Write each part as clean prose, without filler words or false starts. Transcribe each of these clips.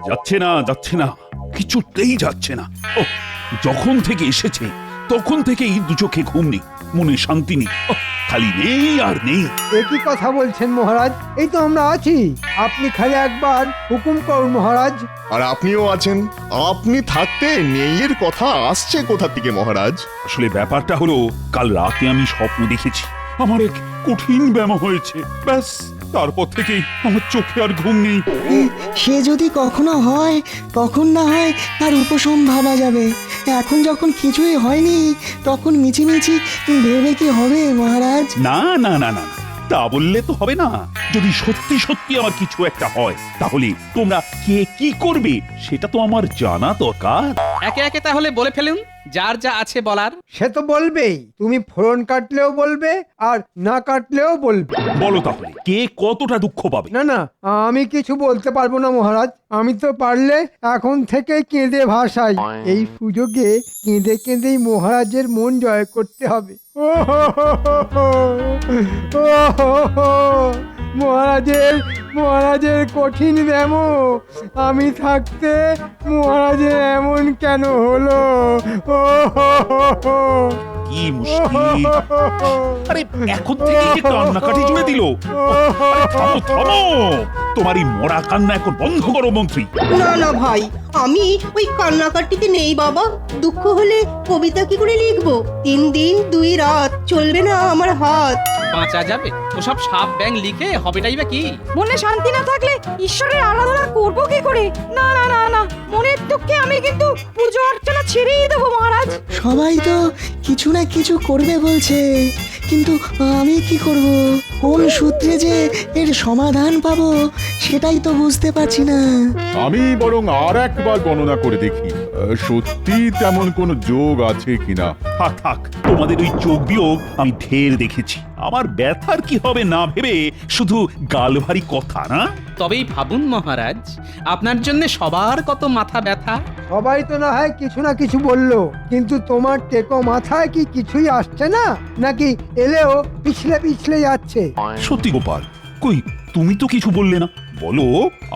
যাচ্ছে না, যাচ্ছে না, কিছুতেই যাচ্ছে না। ও, যখন থেকে এসেছে তখন থেকেই দু চোখে ঘুম নেই, মনে শান্তি নেই, খালি নেই আর নেই। একই কথা বলছেন মহারাজ, এই তো আমরা আছি, আপনি খালি একবার হুকুম করুন মহারাজ। আর আপনিও আছেন, আপনি থাকতে নেইয়ের কথা আসছে কোথা থেকে মহারাজ? আসলে ব্যাপারটা হলো, কাল রাতে আমি স্বপ্ন দেখেছি আমার এক কঠিন ব্যামো হয়েছে, ব্যাস তারপর থেকেই আমার চোখে আর ঘুম নেই। সে যদি কখনো হয় তখন না হয় তার উপশম ভাবা যাবে। এখন যখন কিছুই হয়নি তখন মিছিমিছি ভেবে কি হবে মহারাজ? না না না না না, তা বললে তো হবে না। যদি সত্যি সত্যি আমার কিছু একটা হয়, তাহলে তোমরা কে কি করবে সেটা তো আমার জানা দরকার। একে একে তাহলে বলে ফেলুন যার যা আছে বলার। সে তো বলবেই, তুমি ফোড়ন কাটলেও বলবে আর না কাটলেও বলবে। বলো তাহলে, কে কতটা দুঃখ পাবে? না না, আমি কিছু বলতে পারবো না মহারাজ, আমি তো পারলে এখন থেকে কেঁদে ভাসাই। এই সুযোগে কেঁদে কেঁদেই মহারাজের মন জয় করতে হবে। ও হো হো হো হো, ও হো হো, মহারাজের মহারাজের কঠিন ব্যামো, আমি থাকতে মহারাজের এমন কেন হলো? ও হো হো হো, কি মুশকিল! আরে এখন থেকে যে কান্নাকাটি জুড়ে দিল। আরে থামো থামো, তোমার এই মরা কান্না এখন বন্ধ করো মন্ত্রী। না না ভাই, আমি ওই কান্নাকাটিতে নেই বাবা। দুঃখ হলে কবিতা কি করে লিখবো? 3 দিন 2 রাত চলবে না আমার হাত। বাঁচা যাবে ওসব সাপ ব্যাং লিখে হবেটাই বা কি? মনে শান্তি না থাকলে ঈশ্বরের আরাধনা করব কি করে? না না না না, মনের দুঃখে আমি কিন্তু পুজো অর্চনা ছেড়েই দেবো মহারাজ। সবাই তো কিছু না কিছু করবে বলছে, কিন্তু আমি কি করব? কোন সূত্রে যে এর সমাধান পাবো সেটাই তো বুঝতে পারছি না। আমি বরং আর একবার গণনা করে দেখি সত্যি তেমন কোনো যোগ আছে কিনা। থাক থাক, তোমাদের ওই যোগ বিয়োগ আমি ঢের দেখেছি। আমার ব্যথার কি হবে না ভেবে শুধু গাল ভারী কথা না। তবেই ভাবুন মহারাজ, আপনার জন্য সবার কত মাথা ব্যথা। সবাই তো না হয় কিছু না কিছু বললো, কিন্তু তোমার টেকো মাথায় কি কিছুই আসছে না, নাকি এলেও পিছলে পিছলে যাচ্ছে? সত্যি গোপাল, কই তুমি তো কিছু বললে না, বলো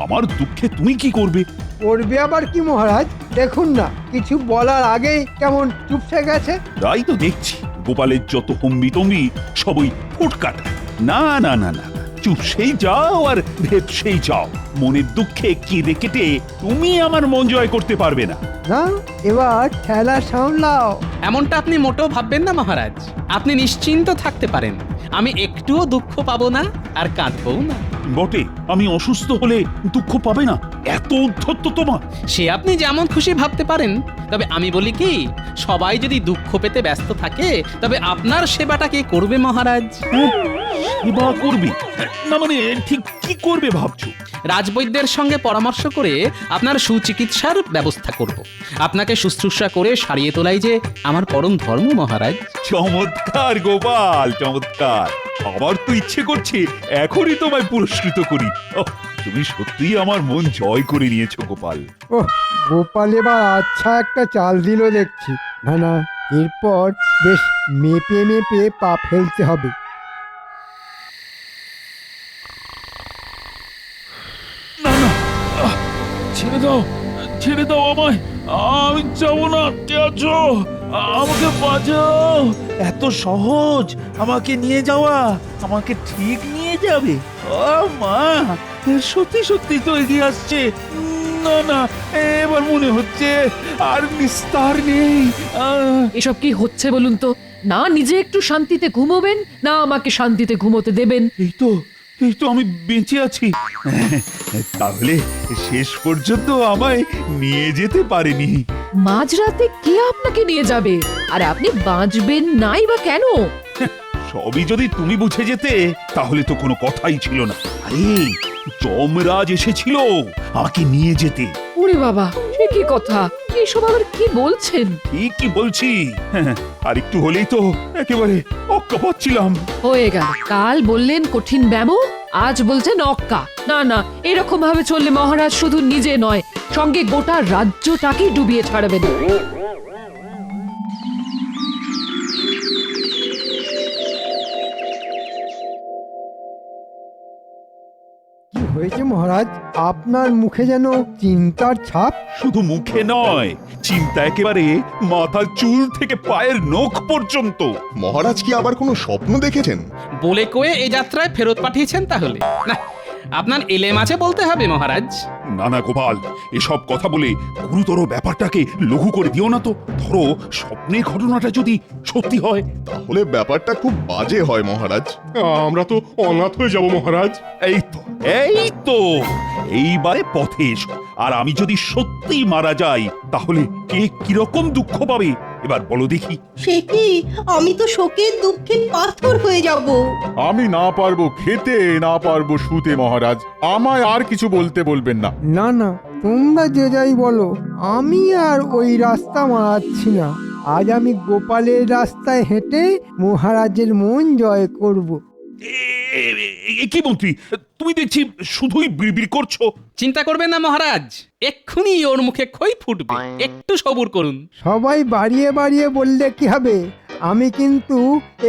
আমার দুঃখে তুমি কি করবে? করবে আবার কি মহারাজ? দেখুন না, কিছু বলার আগেই কেমন চুপসে গেছে। তাই তো দেখছি, গোপালের যত হম্বি তম্বি সবই ফুটকাটা। না না না না, চুপসেই যাও আর ভেপসেই যাও। মনের দুঃখে কেঁদে কেটে তুমি আমার মন জয় করতে পারবে না। না, এবার ঠেলা সামলাও। এমনটা আপনি মোটেও ভাববেন না মহারাজ, আপনি নিশ্চিন্ত থাকতে পারেন। আমি একটুও দুঃখ পাবো না আর কাঁদবও না। বটে, আমি অসুস্থ হলে দুঃখ পাবে না, এত উদ্ধত্ত তোমার। সে আপনি যেমন খুশি ভাবতে পারেন, তবে আমি বলি কি, সবাই যদি দুঃখ পেতে ব্যস্ত থাকে তবে আপনার সেবাটা কে করবে মহারাজ? সেবা করবে না মানে ঠিক কি করবে ভাবছো? রাজবৈদ্যের সঙ্গে পরামর্শ করে আপনার সুচিকিৎসার ব্যবস্থা করব। আপনাকে শুশ্রূষা করে সারিয়ে তোলাই যে আমার পরম ধর্ম মহারাজ। চমৎকার গোপাল, চমৎকার। আমার তো ইচ্ছে করছে এখনই তোমায় পুরস্কৃত করি। ওহ, তুমি সত্যিই আমার মন জয় করে নিয়েছো গোপাল। ওহ, গোপাল এবার আচ্ছা একটা চাল দিল দেখছি। না না, এরপর বেশ মেপে মেপে পা ফেলতে হবে। না না, ছেড়ে দাও, ছেড়ে দাও আমায়, আমি যাবো না। কে আছো? আমাকে বাঁচাও। এত সহজ আমাকে নিয়ে যাওয়া? আমাকে ঠিক নিয়ে যাবে? ও মা, সত্যি সত্যি তো এগিয়ে আসছে। না না, এবার মনে হচ্ছে আর নিস্তার নেই। এসব কি হচ্ছে বলুন তো? না নিজে একটু শান্তিতে ঘুমোবেন, না আমাকে শান্তিতে ঘুমোতে দেবেন। এই তো আমি বেঁচে আছি। তাহলে শেষ পর্যন্ত আমায় নিয়ে যেতে পারেনি। মাঝরাতে কে আপনাকে নিয়ে যাবে? আর আপনি বাঁচবেন নাই বা কেন? সবই যদি তুমি বুঝে যেতে তাহলে তো কোনো কথাই ছিল না। আরে যমরাজ এসেছিল আমাকে নিয়ে যেতে। ওরে বাবা, সে কি কথা? এসব আবার কি বলছেন? ঠিক কি বলছি? আর একটু হলেই তো একেবারে অক্কা পাচ্ছিলাম। হয়ে গেল, কাল বললেন কঠিন ব্যামো, আজ বলছেন অক্কা। না না, এরকম ভাবে চললে মহারাজ শুধু নিজে নয়, সঙ্গে গোটা রাজ্যটাকেই ডুবিয়ে ছাড়বেন। কি হয়েছে মহারাজ? আপনার মুখে যেন চিন্তার ছাপ। শুধু মুখে নয়, চিন্তা একেবারে মাথার চুল থেকে পায়ের নখ পর্যন্ত। মহারাজ কি আবার কোনো স্বপ্ন দেখেছেন? বলে কয়ে এই যাত্রায় ফেরত পাঠিয়েছেন তাহলে? না, আপনার এলেম আছে বলতে হবে মহারাজ। না না গোপাল, এসব কথা বলে গুরুতর ব্যাপারটাকে লঘু করে দিও না তো। ধরো স্বপ্নের ঘটনাটা যদি সত্যি হয়, তাহলে ব্যাপারটা খুব বাজে হয় মহারাজ। আমরা তো অনাথ হয়ে যাব মহারাজ। এই তো এইবারে পথে এসো। আর আমি যদি সত্যি মারা যাই তাহলে কে কিরকম দুঃখ পাবে এবার বলো দেখি। সে কি, আমি তো শোকের দুঃখে পাথর হয়ে যাব। আমি না পারবো খেতে, না পারবো শুতে মহারাজ। আমায় আর কিছু বলতে বলবেন না। না না, তোমরা যে যাই বলো, আমি আর ওই রাস্তা মারাচ্ছি না। আজ আমি গোপালের রাস্তায় হেঁটে মহারাজের মন জয় করব। কি মন্ত্রী, তুমি দেখছি শুধুই বিড়বিড় করছো। চিন্তা করবেন না মহারাজ, এক্ষুনি ওর মুখে খই ফুটবে, একটু সবুর করুন। সবাই বাড়িয়ে বাড়িয়ে বললে কি হবে? আমি কিন্তু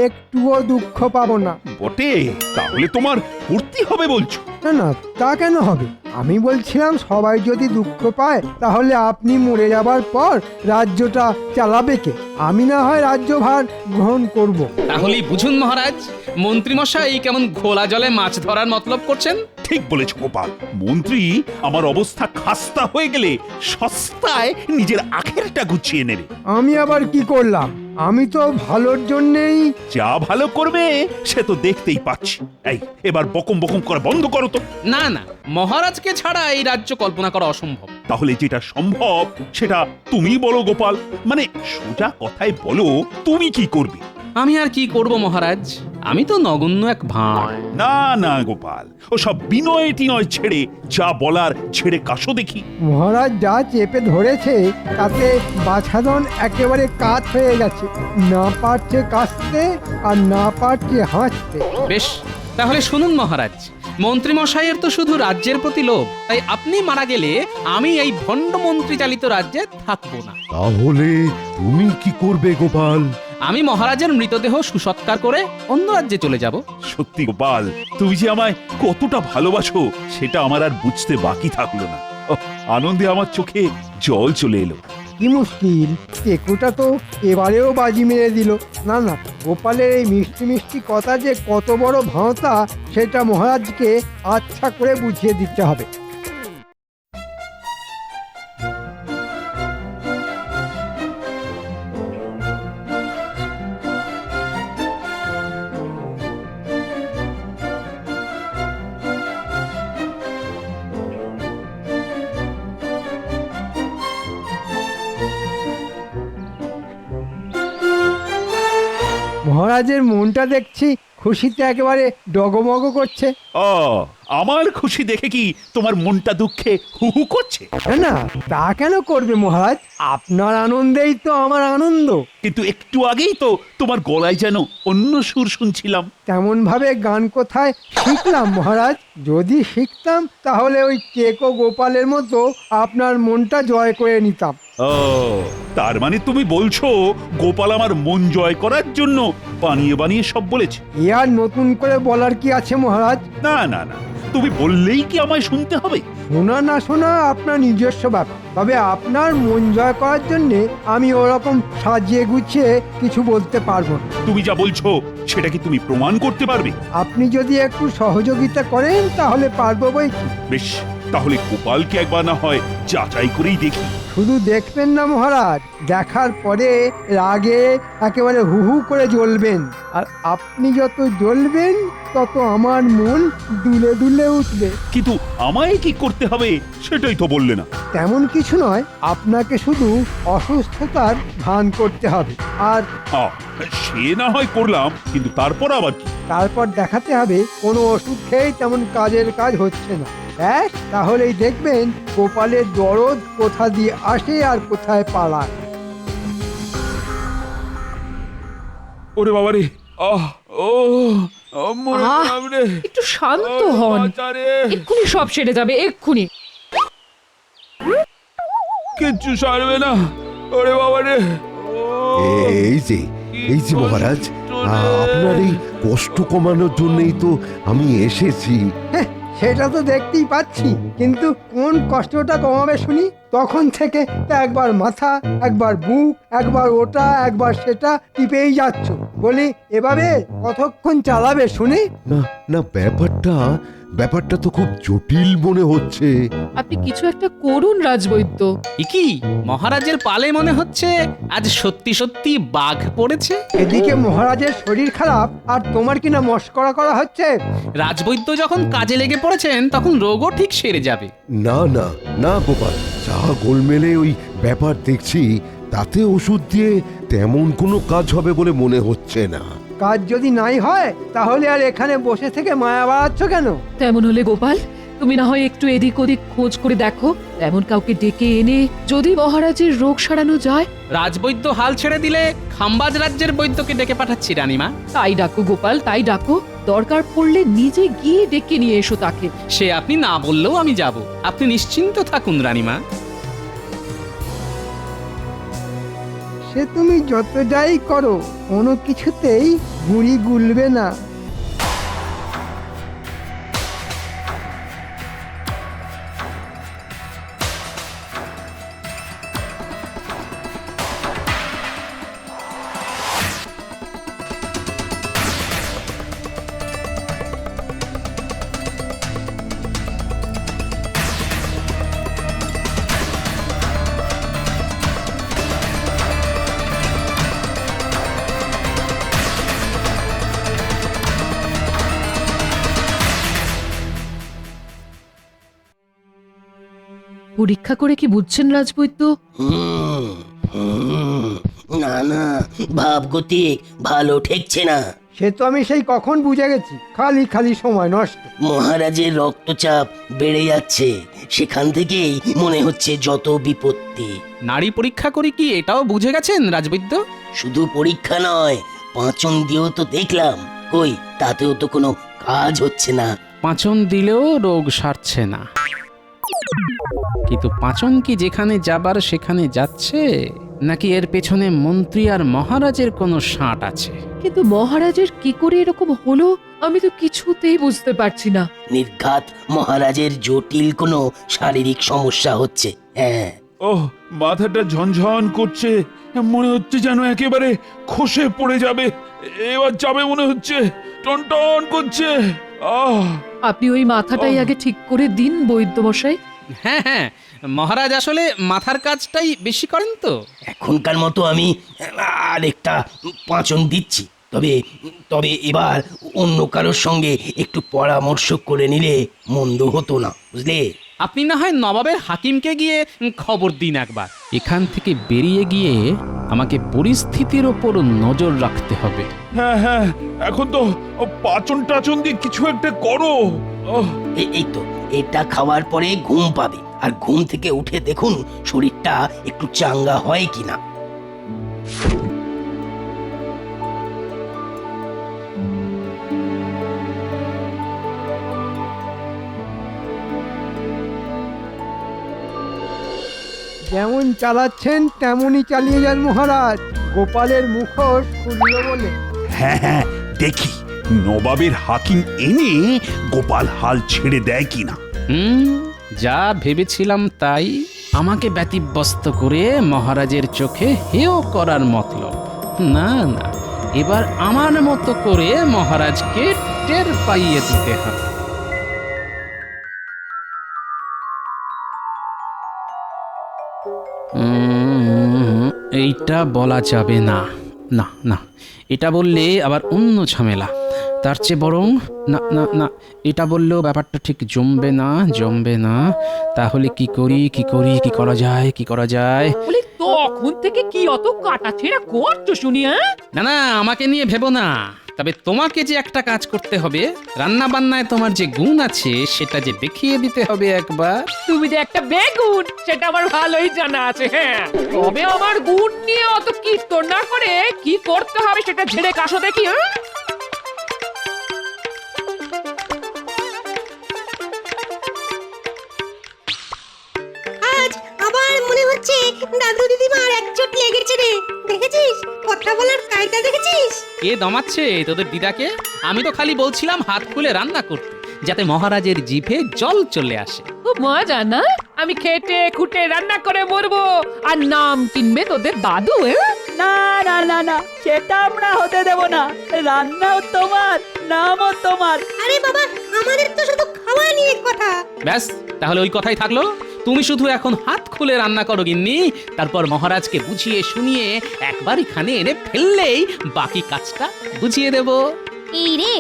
একটুও দুঃখ পাবো না। বটে, তাহলে তোমার ফুর্তি হবে বলছো? না না, তা কেন হবে? আমি বলছিলাম সবাই যদি দুঃখ পায় তাহলে আপনি মরে যাবার পর রাজ্যটা চালাবে কে? আমি না হয় রাজ্যভার গ্রহণ করব। তাহলেই বুঝুন মহারাজ, মন্ত্রীমশাই কেমন ঘোলা জলে মাছ ধরার মতলব করছেন। ঠিক বলেছ গোপাল। মন্ত্রী আমার অবস্থা খাস্তা হয়ে গেলে সস্তায় নিজের আখেরটা গুছিয়ে নেবে। আমি আবার কি করলাম? আমি তো ভালোর জন্যেই। যা ভালো করবে সে তো দেখতেই পাচ্ছি। এই এবার বকম বকম করা বন্ধ করো তো। না না, মহারাজকে ছাড়া এই রাজ্য কল্পনা করা অসম্ভব। তাহলে যেটা সম্ভব সেটা তুমি বলো গোপাল। মানে সোজা কথায় বলো, তুমি কি করবে? আমি আর কি করব মহারাজ, আমি তো নগণ্য এক ভাঁড়। না না গোপাল, ও সব বিনয় টিনয় ছেড়ে যা বলার ছেড়ে কাশো দেখি। মহারাজ যা চেপে ধরেছে তাতে বাছাধন একেবারে কাত হয়ে গেছে। না পারছে কাশতে আর না পারছে হাসতে। বেশ, তাহলে শুনুন মহারাজ, মন্ত্রীমশাইয়ের তো শুধু রাজ্যের প্রতি লোভ, তাই আপনি মারা গেলে আমি এই ভণ্ড মন্ত্রী চালিত রাজ্যে থাকবো না। তাহলে তুমি কি করবে গোপাল? আমি মহারাজের মৃতদেহ সুসৎকার করে অন্য রাজ্যে চলে যাব। সত্যি গোপাল, তুমি যে আমায় কতটা ভালোবাসো সেটা আমার আর বুঝতে বাকি থাকলো না। আনন্দে আমার চোখে জল চলে এলো। কি মুশকিল, টেকুটা তো এবারেও বাজি মেরে দিল। না না, গোপালের এই মিষ্টি মিষ্টি কথা যে কত বড় ভাঁওতা সেটা মহারাজকে আচ্ছা করে বুঝিয়ে দিতে হবে। মহারাজের মনটা দেখছি খুশিতে একেবারে ডগমগ করছে। ও, আমার খুশি দেখে কি তোমার মনটা দুঃখে হু হু করছে? না না, তা কেন করবে মহারাজ? আপনার আনন্দেই তো আমার আনন্দ। কিন্তু একটু আগেই তো তোমার গলায় যেন অন্য সুর শুনছিলাম। তেমন ভাবে গান কোথায় শিখলাম মহারাজ? যদি শিখতাম তাহলে ওই কেকো গোপালের মতো আপনার মনটা জয় করে নিতাম। ও, তার মানে তুমি বলছো গোপাল আমার মন জয় করার জন্য বানিয়ে বানিয়ে সব বলেছে? এ আর নতুন করে বলার কি আছে মহারাজ? না না না, তুমি বললেই কি আমায় শুনতে হবে? শোনা না শোনা আপনার নিজস্ব ব্যাপার। তবে আপনার মন জয় করার জন্য আমি ওরকম সাজিয়ে গুছিয়ে কিছু বলতে পারবো না। তুমি যা বলছো সেটা কি তুমি প্রমাণ করতে পারবে? আপনি যদি একটু সহযোগিতা করেন তাহলে পারবো বই কি। বেশ, তাহলে গোপালকে একবার না হয় যাচাই করেই দেখি। শুধু দেখবেন না মহারাজ, দেখার পরে রাগে একেবারে হু হু করে জ্বলবেন। আর আপনি যত জ্বলবেন তত আমার মন দুলে দুলে উঠবে। কিন্তু আমায় কি করতে হবে সেটাই তো বললে না। তেমন কিছু নয়, আপনাকে শুধু অসুস্থতার ভান করতে হবে। আর সে না হয় করলাম, কিন্তু তারপর আবার কি? তারপর দেখাতে হবে কোনো ওষুধ খেয়েই তেমন কাজের কাজ হচ্ছে না। ব্যাস, তাহলেই দেখবেন গোপালের দরদ কোথা দিয়ে আসে আর কোথায় পালায়। ওরে বাবা রে, একটু শান্ত হন, এক্ষুনি সব সেরে যাবে, এক্ষুনি। কিচ্ছু সারবে না। ওরে বাবা রে। এই যে মহারাজ, আপনার এই কষ্ট কমানোর জন্যই তো আমি এসেছি। সেটা তো দেখতেই পাচ্ছি, কিন্তু কোন কষ্টটা কমাবে শুনি? তখন থেকে একবার মাথা, একবার বুক, একবার ওটা, একবার সেটা টিপেই যাচ্ছ। বলি এভাবে কতক্ষণ চালাবে শুনি? না না, ব্যাপারটা তো খুব জটিল মনে হচ্ছে। আপনি কিছু একটা করুন রাজবৈদ্য। কি মহারাজের পালে মনে হচ্ছে আজ সত্যি সত্যি বাঘ পড়েছে। এদিকে মহারাজের শরীর খারাপ আর তোমার কিনা মস্করা করা হচ্ছে। রাজবৈদ্য যখন কাজে লেগে পড়েছেন তখন রোগও ঠিক সেরে যাবে। না না না গোপাল, যা গোলমেলে ওই ব্যাপার দেখছি, তাতে ওষুধ দিয়ে তেমন কোনো কাজ হবে বলে মনে হচ্ছে না। কাজ যদি নাই হয় তাহলে আর এখানে বসে থেকে মায়া বাড়াচ্ছ কেন? তেমন হলে গোপাল, তুমি না হয় একটু এদিক ওদিক খোঁজ করে দেখো, এমন কাউকে ডেকে এনে যদি মহারাজের রোগ সারানো যায়। রাজবৈদ্য হাল ছেড়ে দিলে খাম্বাজ রাজ্যের বৈদ্যকে ডেকে পাঠাচ্ছি রানীমা। তাই ডাকো গোপাল, তাই ডাকো। দরকার পড়লে নিজে গিয়ে ডেকে নিয়ে এসো তাকে। সে আপনি না বললেও আমি যাব, আপনি নিশ্চিন্ত থাকুন রানীমা। সে তুমি যত যাই করো, কোনো কিছুতেই গুঁড়ি গুলবে না। পরীক্ষা করে কি বুঝছেন রাজবৈদ্য? না না, ভাবগতিক ভালো ঠেকছে না। সে তো আমি সেই কখন বুঝে গেছি, খালি খালি সময় নষ্ট। মহারাজের রক্তচাপ বেড়ে যাচ্ছে, সেখান থেকেই মনে হচ্ছে যত বিপত্তি। নারী পরীক্ষা করি কি এটাও বুঝে গেছেন রাজবৈদ্য? শুধু পরীক্ষা নয়, পাঁচন দিয়েও তো দেখলাম, কই তাতেও তো কোনো কাজ হচ্ছে না। পাঁচন দিলেও রোগ সারছে না, কিন্তু পাঁচন কি যেখানে যাবার সেখানে যাচ্ছে, নাকি এর পেছনে মন্ত্রী আর মহারাজের কোনো সাঁট আছে? কিন্তু মহারাজের কি করে এরকম হলো আমি তো কিছুতেই বুঝতে পারছি না। নির্ঘাত মহারাজের জটিল কোনো শারীরিক সমস্যা হচ্ছে। হ্যাঁ, ওহ, মাথাটা ঝনঝন করছে, মনে হচ্ছে যেন একেবারে খসে পড়ে যাবে। এবার যাবে মনে হচ্ছে, টনটন করছে। আপনি ওই মাথাটাই আগে ঠিক করে দিন বৈদ্য মশাই। হ্যাঁ হ্যাঁ, মহারাজ আসলে মাথার কাজটাই বেশি করেন তো। এখনকার মতো আমি আরেকটা পাঁচন দিচ্ছি, তবে তবে এবার অন্য কারোর সঙ্গে একটু পরামর্শ করে নিলে মন্দ হতো না, বুঝলে? আপনি না হয় নবাবের হাকিমকে গিয়ে খবর দিন একবার। এখান থেকে বেরিয়ে গিয়ে আমাকে পরিস্থিতির ওপর নজর রাখতে হবে। হ্যাঁ হ্যাঁ, এখন তো পাচন টাচন দিয়ে কিছু একটা করো। এই তো, এটা খাওয়ার পরে ঘুম পাবে, আর ঘুম থেকে উঠে দেখুন শরীরটা একটু চাঙ্গা হয় কিনা। যেমন চালাচ্ছেন তেমনই চালিয়ে যান মহারাজ। গোপালের মুখোশ খুলল বলে। হ্যাঁ হ্যাঁ, দেখি নবাবের হাকিম এনে গোপাল হাল ছেড়ে দেয় কিনা। যা ভেবেছিলাম তাই। আমাকে ব্যতিব্যস্ত করে মহারাজের চোখে হেয় করার মতলব। না না, এবার আমার মতো করে মহারাজকে টের পাইয়ে দিতে হবে। এইটা বলা যাবে না, না না, এটা বললে আবার অন্য ঝামেলা। তার চেয়ে বরং না না না, এটা বললেও ব্যাপারটা ঠিক জমবে না। তাহলে কি করা যায়? বলি তখন থেকে কি অত কাটাছেড়া করছো শুনি? না না, আমাকে নিয়ে ভেবো না। তবে তোমাকে যে একটা কাজ করতে হবে, রান্না বান্নায় তোমার যে গুণ আছে সেটা যে দেখিয়ে দিতে হবে একবার। তুমি যে একটা বেগুন সেটা আমার ভালোই জানা আছে। হ্যাঁ, তবে আমার গুণ নিয়ে অত কীর্তন না করে কি করতে হবে সেটা ঝেড়ে কাশো দেখি। আজ আবার মনে হচ্ছে দাদু দিদিমার একচোট লেগেছে রে। দেখেছিস কথা বলার কায়দা দেখেছিস? কে দমাচ্ছে তোদের দিদাকে? আমি তো খালি বলছিলাম হাত খুলে রান্না করতে। যাতে মহারাজের জিভে জল চলে আসে। খুব মজা না? আমি খেটে খুঁটে রান্না করে মরবো আর নাম কিনবে তোদের দাদু। না না না না, সেটা আমরা হতে দেব না। রান্নাও তোমার, নামও তোমার। আরে বাবা, আমাদের তো শুধু খাওয়া নিয়ে কথা। ব্যাস, তাহলে ওই কথাই থাকলো। তুমি শুধু এখন হাত খুলে রান্না করো গিন্নি, তারপর মহারাজকে বুঝিয়ে শুনিয়ে একবার এখানে এনে ফেললেই বাকি কাজটা বুঝিয়ে দেব। এই রে,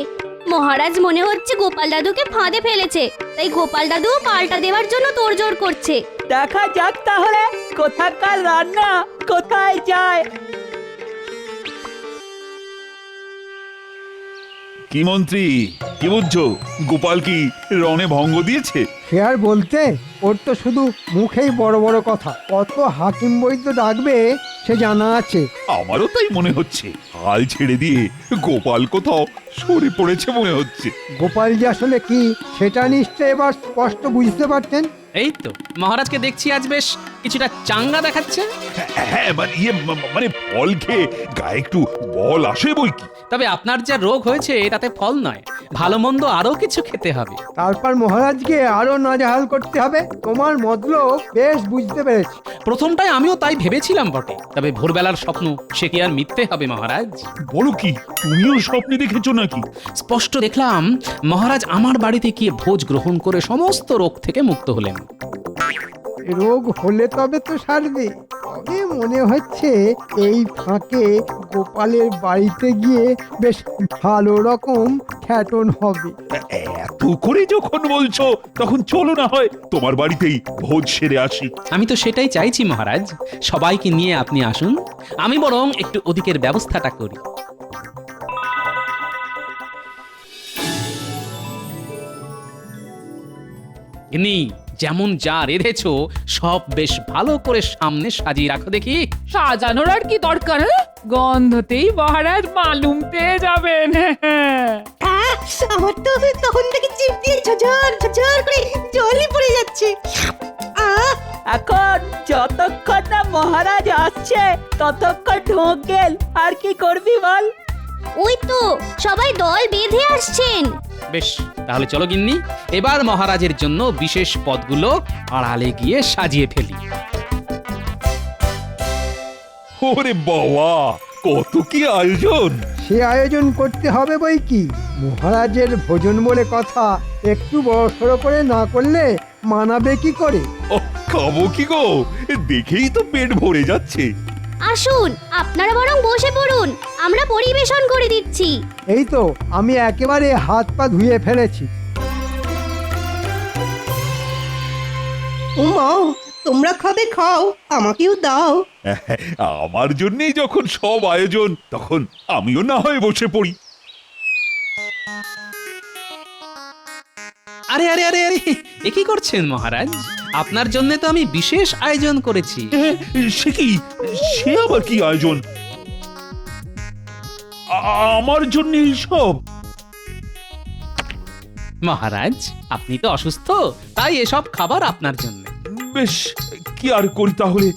মহারাজ মনে হচ্ছে গোপাল দাদুকে ফাঁদে ফেলেছে, তাই গোপাল দাদু পাল্টা দেওয়ার জন্য তোড়জোড় করছে। দেখা যাক তাহলে কোথাকার রান্না কোথায় যায়। কি মন্ত্রী, কি বুঝছো? গোপাল কি রণে ভঙ্গ দিয়েছে? সে আর বলতে, ওর তো শুধু মুখেই বড় বড় কথা। কত হাকিম বৈদ্য ডাকবে সে জানা আছে। আমারও তাই মনে হচ্ছে। হাল ছেড়ে দিয়ে গোপাল কোথাও সরে পড়েছে মনে হচ্ছে। গোপাল যে আসলে কি সেটা নিশ্চয় এবার স্পষ্ট বুঝতে পারতেন। এই তো মহারাজকে দেখছি আজ বেশ কিছুটা চাঙ্গা দেখাচ্ছে। হ্যাঁ, মানে ফল খেয়ে গায়ে একটু বল আসে বই কি। তবে আপনার যা রোগ হয়েছে তাতে ফল নয়, ভালো মন্দ আরো কিছু খেতে হবে। তারপর মহারাজকে আরো নাজেহাল করতে হবে। তোমার মতলব বেশ বুঝতে পেরেছি। প্রথমটায় আমিও তাই ভেবেছিলাম বটে, তবে ভোরবেলার স্বপ্ন সে কি আর মিথ্যে হবে মহারাজ? বলো কি, তুমিও স্বপ্নে দেখেছো নাকি? স্পষ্ট দেখলাম মহারাজ আমার বাড়িতে গিয়ে ভোজ গ্রহণ করে সমস্ত রোগ থেকে মুক্ত হলেন। রোগ হলে তবে তো সারবে। তবে মনে হচ্ছে এই ফাঁকে গোপালের বাড়িতে গিয়ে বেশ ভালো রকম খ্যাটন হবে। এত করে যখন বলছো তখন চলো না হয় তোমার বাড়িতেই ভোজ সেরে আসি। আমি তো সেটাই চাইছি মহারাজ, সবাইকে নিয়ে আপনি আসুন, আমি বরং একটু ওদিকের ব্যবস্থাটা করি। ইনি যেমন যা রেঁধেছো সব বেশ ভালো করে সামনে সাজিয়ে রাখো দেখি। সাজানোর আর কি দরকার? গন্ধতেই মহারাজ মালুম পেয়ে যাবেন। আমার তো তখন থেকে জিভ দিয়ে ঝরঝর ঝরঝর করে জলই পড়ে যাচ্ছে। এখন যতক্ষণ না মহারাজ আসছে ততক্ষণ ঢোক গেল। আর কি করবি বল? ওই তো সবাই দল বেঁধে আসছেন। বেশ, তাহলে চলো গিন্নি, এবার মহারাজের জন্য বিশেষ পদগুলো আড়ালে গিয়ে সাজিয়ে ফেলি। ওরে বাবা, কত কি আয়োজন! সে আয়োজন করতে হবে বই কি। মহারাজের ভোজন বলে কথা, একটু বড়সড় করে না করলে মানাবে কি করে? ও, খাবো কি গো? দেখেই তো পেট ভরে যাচ্ছে। আসুন, আপনারা বরং বসে পড়ুন, আমরা পরিবেশন করে দিচ্ছি। এই তো আমি একেবারে হাত পা ধুয়ে ফেলেছি। ও মা, তোমরা খাবে খাও, আমাকেও দাও। আমার জন্যই যখন সব আয়োজন, তখন আমিও না হয় বসে পড়ি। আরে আরে আরে আরে, এ কি করছেন মহারাজ? আপনার জন্য তো আমি বিশেষ আয়োজন করেছি। সে কি? সে আবার কি আয়োজন? আমার জন্য সব? মহারাজ, আপনি তো অসুস্থ, তাই এসব খাবার আপনার জন্য। বেশ, কি আর করি তাহলে,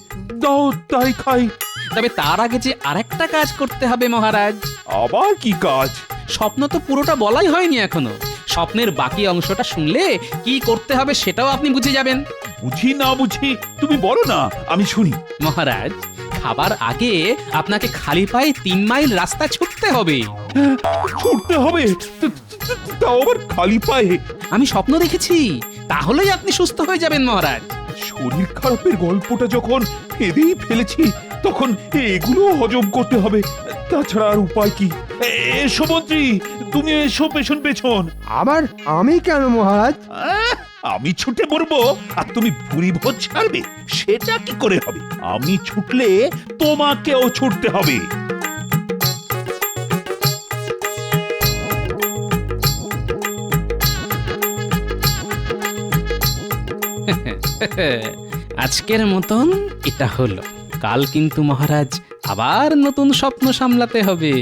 দাও তাই খাই। তবে তার আগে যে আরেকটা কাজ করতে হবে মহারাজ। আবার কি কাজ? স্বপ্ন তো পুরোটা বলাই হয়নি এখনো। স্বপ্নের বাকি অংশটা শুনলে কি করতে হবে সেটাও আপনি বুঝে যাবেন। বুঝি না বুঝি তুমি বলো না, আমি শুনি। মহারাজ, খাবার আগে আপনাকে খালি পায়ে 3 মাইল রাস্তা ছুটতে হবে। ছুটতে হবে? তাও আবার খালি পায়ে? আমি স্বপ্ন দেখেছি, তাহলেই আপনি সুস্থ হয়ে যাবেন মহারাজ। শরীর খারাপের গল্পটা যখন ফেঁদেই ফেলেছি, তখন এগুলো হজম করতে হবে। তাছাড়া আর উপায় কি? এসো মন্ত্রী, তুমি এসো পেছন পেছন। আবার আমি কেন মহারাজ? আমি ছুটে পড়বো আর তুমি ভুরি ভোজ ছাড়বে, সেটা কি করে হবে? আমি ছুটলে তোমাকেও ছুটতে হবে। আজকের মতন এটা হলো, কাল কিন্তু মহারাজ আবার নতুন স্বপ্ন সামলাতে হবে।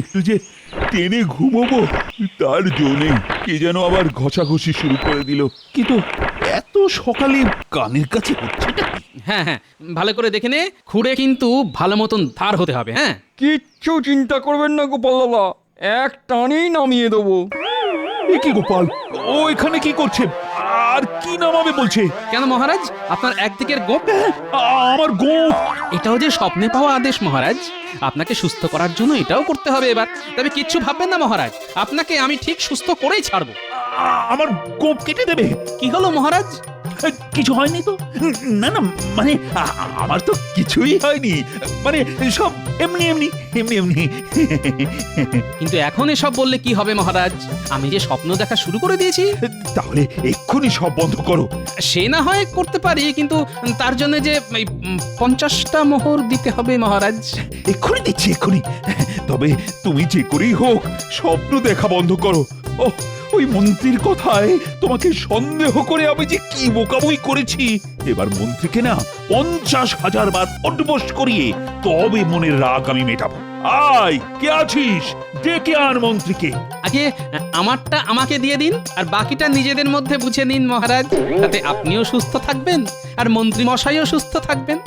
একটু যে টেনে ঘুমোবো তার জন্যে কে যেন আবার ঘষাঘষি শুরু করে দিল। কিন্তু এত সকালে কানের কাছে হচ্ছেটা কি? হ্যাঁ হ্যাঁ, ভালো করে দেখে নে, খুঁড়ে কিন্তু ভালো মতন ধার হতে হবে। হ্যাঁ, কিচ্ছু চিন্তা করবেন না গোপাল দাদা, এক টানেই নামিয়ে দেবো। এ কি গোপাল, ও এখানে কি করছে? আর কি নামাবে বলছে? কেন মহারাজ, আপনার একদিকের গোপ? আমার গোপ? এটাও যে স্বপ্নে পাওয়া আদেশ মহারাজ, আপনাকে সুস্থ করার জন্য এটাও করতে হবে এবার। তবে কিচ্ছু ভাববেন না মহারাজ, আপনাকে আমি ঠিক সুস্থ করেই ছাড়বো। আমার গোপ কেটে দেবে? কি হলো মহারাজ? কিছু হয়নি তো? না না, মানে আমার তো কিছুই হয়নি, মানে সব এমনি এমনি এমনি এমনি। কিন্তু এখন এসব বললে কি হবে মহারাজ, আমি যে স্বপ্ন দেখা শুরু করে দিয়েছি। তাহলে এক্ষুনি সব বন্ধ করো। সে না হয় করতে পারি, কিন্তু তার জন্য যে 50টা মোহর দিতে হবে মহারাজ। এক্ষুনি দিচ্ছি, এক্ষুনি। তবে তুমি যে করেই হোক স্বপ্ন দেখা বন্ধ করো। ও, ওই মন্ত্রীর কথায় তোমাকে সন্দেহ করে আমি যে কি বোকাবই করেছি। এবার মন্ত্রীকে না 50,000 বার অড্ডবস করিয়ে তবে মনের রাগ আমি মেটাবো। আয়, কে আছিস? ডেকে আন মন্ত্রীকে। আগে আমারটা আমাকে দিয়ে দিন, আর বাকিটা নিজেদের মধ্যে বুঝে নিন মহারাজ। তাতে আপনিও সুস্থ থাকবেন আর মন্ত্রী মশাইও সুস্থ থাকবেন।